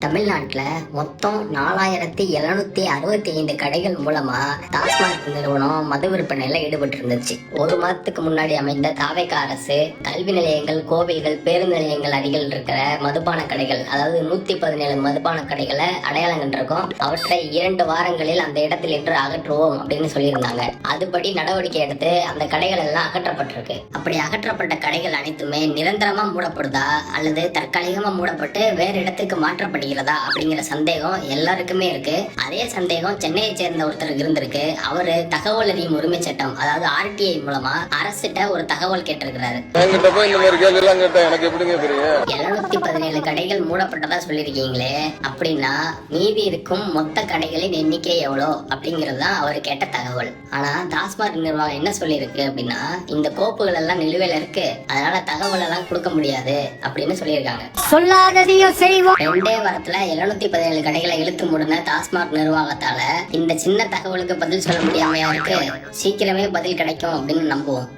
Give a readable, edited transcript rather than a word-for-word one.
தமிழ்நாட்டில் மொத்தம் 4765 கடைகள் மூலமா டாஸ்மாக் நிறுவனம் மது விற்பனையில ஈடுபட்டு இருந்துச்சு. ஒரு மாதத்துக்கு முன்னாடி அமைந்த தாவேக அரசு கல்வி நிலையங்கள், கோவில்கள், பேருந்து நிலையங்கள் அருகில் இருக்கிற மதுபான கடைகள், அதாவது 117 மதுபான கடைகளை அடையாளம் கண்டிருக்கோம். அவற்றை 2 வாரங்களில் அந்த இடத்தில் இன்று அகற்றுவோம் அப்படின்னு சொல்லியிருந்தாங்க. அதுபடி நடவடிக்கை எடுத்து அந்த கடைகள் எல்லாம் அகற்றப்பட்டிருக்கு. அப்படி அகற்றப்பட்ட கடைகள் அனைத்துமே நிரந்தரமா மூடப்படுதா அல்லது தற்காலிகமா மூடப்பட்டு வேறு இடத்துக்கு மாற்றப்படுகிறது அப்படிங்கிற சந்தேகம் எல்லாருக்குமே இருக்கு. அதே சந்தேகம் சென்னையை சேர்ந்த ஒருத்தருக்கு இருந்திருக்கு. அவரு தகவல் அறியும் உரிமை சட்டம், அதாவது RTI மூலமா அரசிட்ட ஒரு தகவல் கேட்டிருக்கிறாரு. 717 கடைகள் மூடப்பட்டதா சொல்லிருக்கீங்களே, அப்படின்னா மீதி இருக்கும் மொத்த கடைகளின் எண்ணிக்கை எவ்வளோ அப்படிங்கிறது தான் அவர் கேட்ட தகவல். ஆனா டாஸ்மாக் நிர்வாகம் என்ன சொல்லியிருக்கு அப்படின்னா, இந்த கோப்புகள் எல்லாம் நிலுவையில இருக்கு, அதனால தகவல் எல்லாம் கொடுக்க முடியாது அப்படின்னு சொல்லியிருக்காங்க. சொல்லாததையும் செய்வோம். 2 வாரத்துல 717 கடைகளை இழுத்து மூடின டாஸ்மாக் நிர்வாகத்தால இந்த சின்ன தகவலுக்கு பதில் சொல்ல முடியாமையா இருக்கு. சீக்கிரமே பதில் கிடைக்கும் அப்படின்னு நம்புவோம்.